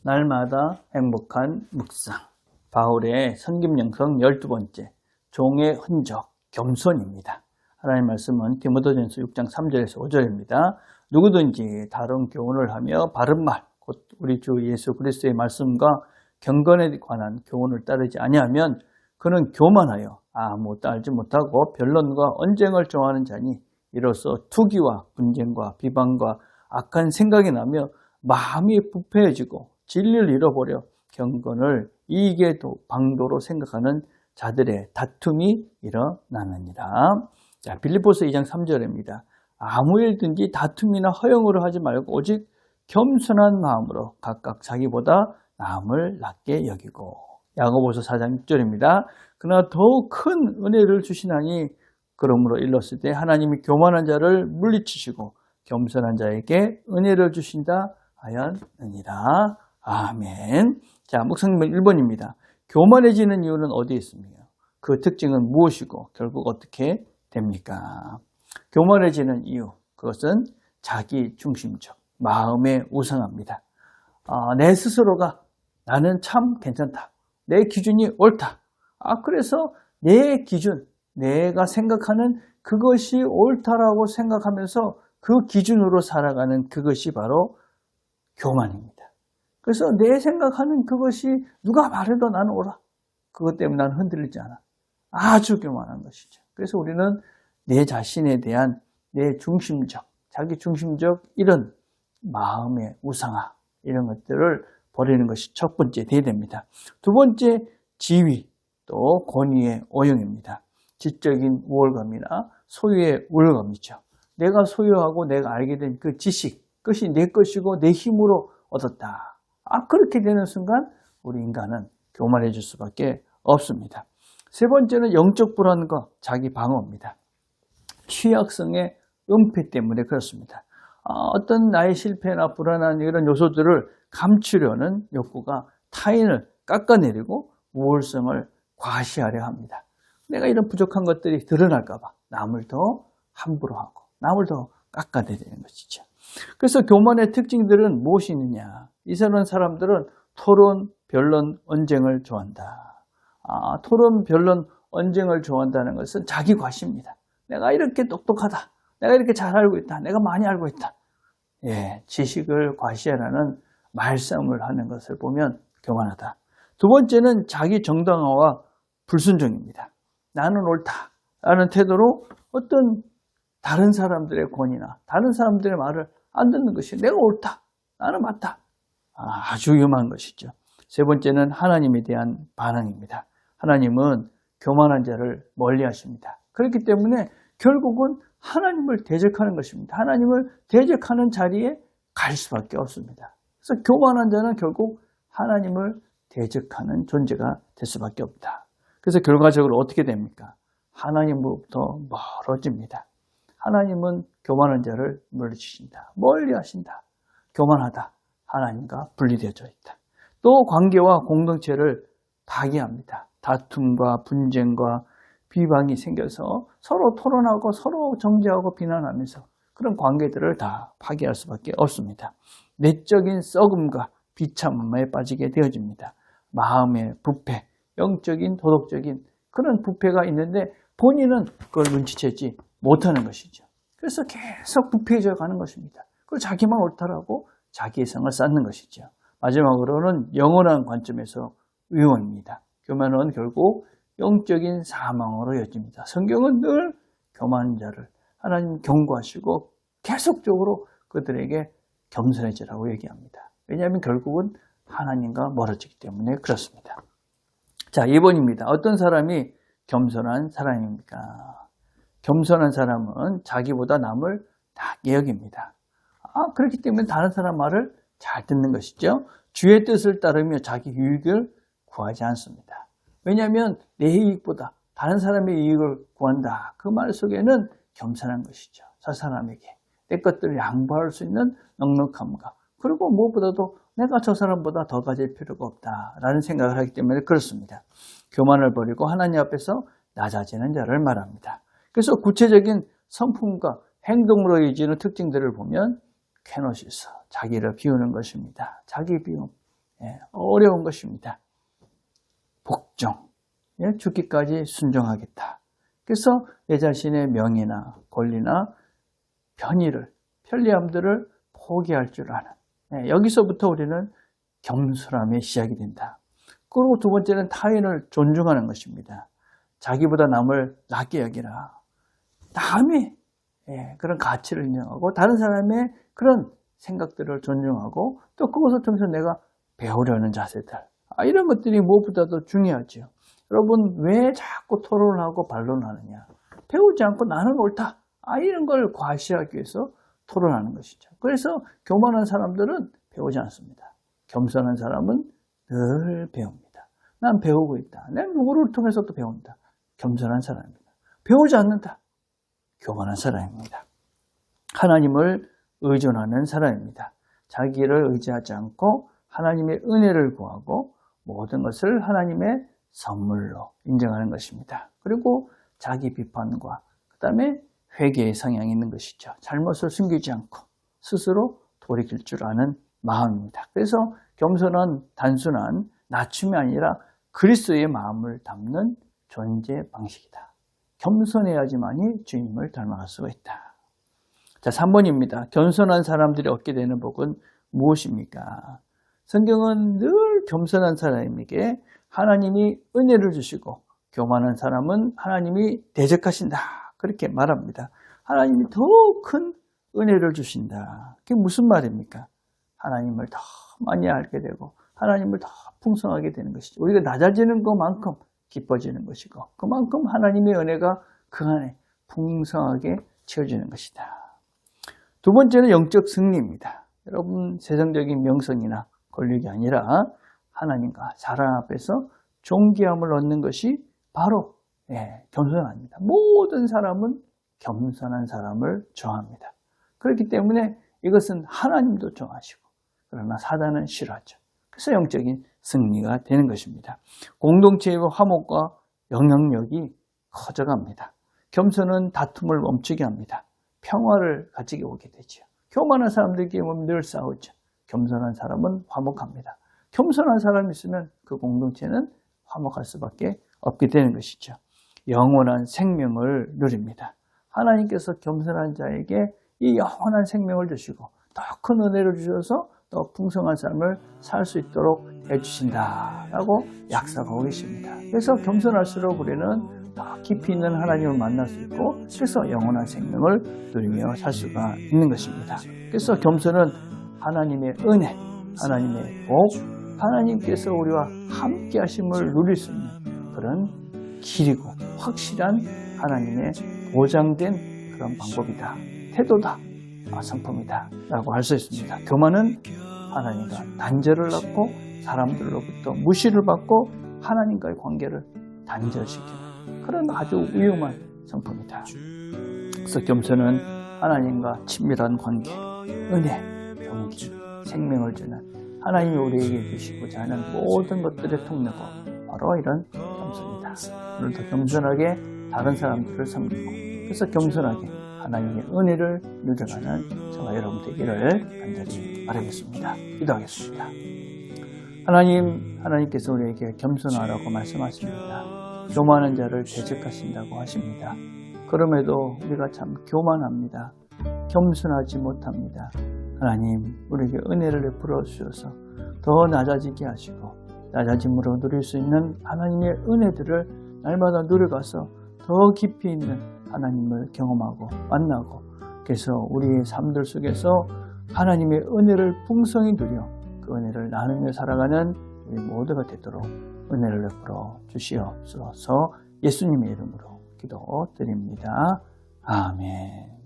날마다 행복한 묵상. 바울의 성김영성 12번째, 종의 흔적, 겸손입니다. 하나님의 말씀은 디모데전서 6장 3절에서 5절입니다. 누구든지 다른 교훈을 하며 바른 말, 곧 우리 주 예수 그리스도의 말씀과 경건에 관한 교훈을 따르지 아니하면 그는 교만하여 아무것도 알지 못하고 변론과 언쟁을 좋아하는 자니 이로써 투기와 분쟁과 비방과 악한 생각이 나며 마음이 부패해지고 진리를 잃어버려 경건을 이익의 방도로 생각하는 자들의 다툼이 일어나느니라. 자, 빌립보서 2장 3절입니다. 아무 일든지 다툼이나 허영으로 하지 말고 오직 겸손한 마음으로 각각 자기보다 남을 낮게 여기고. 야고보서 4장 6절입니다. 그러나 더욱 큰 은혜를 주시나니 그러므로 일렀을 때 하나님이 교만한 자를 물리치시고 겸손한 자에게 은혜를 주신다 하였느니라. 아멘. 자, 묵상문 1번입니다. 교만해지는 이유는 어디에 있습니까? 그 특징은 무엇이고 결국 어떻게 됩니까? 교만해지는 이유, 그것은 자기 중심적, 마음에 우상합니다. 내 스스로가 나는 참 괜찮다. 내 기준이 옳다. 그래서 내 기준, 내가 생각하는 그것이 옳다라고 생각하면서 그 기준으로 살아가는 그것이 바로 교만입니다. 그래서 내 생각하는 그것이 누가 말해도 나는 옳아. 그것 때문에 나는 흔들리지 않아. 아주 교만한 것이죠. 그래서 우리는 내 자신에 대한 내 중심적, 자기 중심적 이런 마음의 우상화, 이런 것들을 버리는 것이 첫 번째 돼야 됩니다. 두 번째, 지위, 또 권위의 오용입니다. 지적인 우월감이나 소유의 우월감이죠. 내가 소유하고 내가 알게 된 그 지식, 그것이 내 것이고 내 힘으로 얻었다. 그렇게 되는 순간 우리 인간은 교만해질 수밖에 없습니다. 세 번째는 영적 불안과 자기 방어입니다. 취약성의 은폐 때문에 그렇습니다. 어떤 나의 실패나 불안한 이런 요소들을 감추려는 욕구가 타인을 깎아내리고 우월성을 과시하려 합니다. 내가 이런 부족한 것들이 드러날까 봐 남을 더 함부로 하고 남을 더 깎아내리는 것이죠. 그래서 교만의 특징들은 무엇이 있느냐? 이런 사람들은 토론, 변론, 언쟁을 좋아한다. 토론, 변론, 언쟁을 좋아한다는 것은 자기 과시입니다. 내가 이렇게 똑똑하다. 내가 이렇게 잘 알고 있다. 내가 많이 알고 있다. 지식을 과시하라는 말싸움을 하는 것을 보면 교만하다. 두 번째는 자기 정당화와 불순종입니다. 나는 옳다 라는 태도로 어떤 다른 사람들의 권위나 다른 사람들의 말을 안 듣는 것이 내가 옳다, 나는 맞다. 아주 위험한 것이죠. 세 번째는 하나님에 대한 반항입니다. 하나님은 교만한 자를 멀리 하십니다. 그렇기 때문에 결국은 하나님을 대적하는 것입니다. 하나님을 대적하는 자리에 갈 수밖에 없습니다. 그래서 교만한 자는 결국 하나님을 대적하는 존재가 될 수밖에 없다. 그래서 결과적으로 어떻게 됩니까? 하나님으로부터 멀어집니다. 하나님은 교만한 자를 물리치신다. 멀리 하신다. 교만하다. 하나님과 분리되어져 있다. 또 관계와 공동체를 파괴합니다. 다툼과 분쟁과 비방이 생겨서 서로 토론하고 서로 정죄하고 비난하면서 그런 관계들을 다 파괴할 수밖에 없습니다. 내적인 썩음과 비참함에 빠지게 되어집니다. 마음의 부패, 영적인 도덕적인 그런 부패가 있는데 본인은 그걸 눈치채지 못하는 것이죠. 그래서 계속 부패해져 가는 것입니다. 그리고 자기만 옳다라고 자기의 성을 쌓는 것이죠. 마지막으로는 영원한 관점에서 위험입니다. 교만은 결국 영적인 사망으로 이어집니다. 성경은 늘 교만한 자를 하나님 경고하시고 계속적으로 그들에게 겸손해지라고 얘기합니다. 왜냐하면 결국은 하나님과 멀어지기 때문에 그렇습니다. 자, 2번입니다. 어떤 사람이 겸손한 사람입니까? 겸손한 사람은 자기보다 남을 낮게 여깁니다. 그렇기 때문에 다른 사람 말을 잘 듣는 것이죠. 주의 뜻을 따르며 자기 유익을 구하지 않습니다. 왜냐하면 내 이익보다 다른 사람의 이익을 구한다. 그 말 속에는 겸손한 것이죠. 저 사람에게 내 것들을 양보할 수 있는 넉넉함과 그리고 무엇보다도 내가 저 사람보다 더 가질 필요가 없다라는 생각을 하기 때문에 그렇습니다. 교만을 버리고 하나님 앞에서 낮아지는 자를 말합니다. 그래서 구체적인 성품과 행동으로 이어지는 특징들을 보면 케노시스, 자기를 비우는 것입니다. 자기 비움. 어려운 것입니다. 복종, 죽기까지 순종하겠다. 그래서 내 자신의 명예나 권리나 편리함들을 포기할 줄 아는, 여기서부터 우리는 겸손함의 시작이 된다. 그리고 두 번째는 타인을 존중하는 것입니다. 자기보다 남을 낮게 여기라. 남의 그런 가치를 인정하고 다른 사람의 그런 생각들을 존중하고 또 그것을 통해서 내가 배우려는 자세들, 이런 것들이 무엇보다도 중요하죠. 여러분, 왜 자꾸 토론을 하고 반론하느냐? 배우지 않고 나는 옳다, 이런 걸 과시하기 위해서 토론하는 것이죠. 그래서 교만한 사람들은 배우지 않습니다. 겸손한 사람은 늘 배웁니다. 난 배우고 있다. 난 누구를 통해서 또 배운다. 겸손한 사람입니다. 배우지 않는다. 교만한 사람입니다. 하나님을 의존하는 사람입니다. 자기를 의지하지 않고 하나님의 은혜를 구하고 모든 것을 하나님의 선물로 인정하는 것입니다. 그리고 자기 비판과 그 다음에 회개의 성향이 있는 것이죠. 잘못을 숨기지 않고 스스로 돌이킬 줄 아는 마음입니다. 그래서 겸손은 단순한 낮춤이 아니라 그리스도의 마음을 담는 존재 방식이다. 겸손해야지만이 주님을 닮아갈 수가 있다. 자, 3번입니다. 겸손한 사람들이 얻게 되는 복은 무엇입니까? 성경은 늘 겸손한 사람에게 하나님이 은혜를 주시고 교만한 사람은 하나님이 대적하신다. 그렇게 말합니다. 하나님이 더 큰 은혜를 주신다. 그게 무슨 말입니까? 하나님을 더 많이 알게 되고 하나님을 더 풍성하게 되는 것이죠. 우리가 낮아지는 것만큼 기뻐지는 것이고 그만큼 하나님의 은혜가 그 안에 풍성하게 채워지는 것이다. 두 번째는 영적 승리입니다. 여러분, 세상적인 명성이나 권력이 아니라 하나님과 사람 앞에서 존귀함을 얻는 것이 바로 겸손합니다. 모든 사람은 겸손한 사람을 좋아합니다. 그렇기 때문에 이것은 하나님도 좋아하시고 그러나 사단은 싫어하죠. 그래서 영적인 승리가 되는 것입니다. 공동체의 화목과 영향력이 커져갑니다. 겸손은 다툼을 멈추게 합니다. 평화를 가지게 오게 되죠. 교만한 사람들끼리 늘 싸우죠. 겸손한 사람은 화목합니다. 겸손한 사람이 있으면 그 공동체는 화목할 수밖에 없게 되는 것이죠. 영원한 생명을 누립니다. 하나님께서 겸손한 자에게 이 영원한 생명을 주시고 더 큰 은혜를 주셔서 더 풍성한 삶을 살 수 있도록 해주신다라고 약속하고 계십니다. 그래서 겸손할수록 우리는 더 깊이 있는 하나님을 만날 수 있고 그래서 영원한 생명을 누리며 살 수가 있는 것입니다. 그래서 겸손은 하나님의 은혜, 하나님의 복, 하나님께서 우리와 함께 하심을 누릴 수 있는 그런 길이고 확실한 하나님의 보장된 그런 방법이다, 태도다, 성품이다 라고 할 수 있습니다. 교만은 하나님과 단절을 낳고 사람들로부터 무시를 받고 하나님과의 관계를 단절시키는 그런 아주 위험한 성품이다. 그래서 겸손은 하나님과 친밀한 관계, 은혜, 용기, 생명을 주는 하나님이 우리에게 주시고자 하는 모든 것들의 통로고 바로 이런 겸손이다. 오늘도 겸손하게 다른 사람들을 섬기고 그래서 겸손하게 하나님의 은혜를 누려가는 저와 여러분 되기를 간절히 바라겠습니다. 기도하겠습니다. 하나님께서 우리에게 겸손하라고 말씀하십니다. 교만한 자를 대적하신다고 하십니다. 그럼에도 우리가 참 교만합니다. 겸손하지 못합니다. 하나님, 우리에게 은혜를 베풀어 주셔서 더 낮아지게 하시고 낮아짐으로 누릴 수 있는 하나님의 은혜들을 날마다 누려가서 더 깊이 있는 하나님을 경험하고 만나고 그래서 우리의 삶들 속에서 하나님의 은혜를 풍성히 누려 그 은혜를 나누며 살아가는 우리 모두가 되도록 은혜를 베풀어 주시옵소서. 예수님의 이름으로 기도드립니다. 아멘.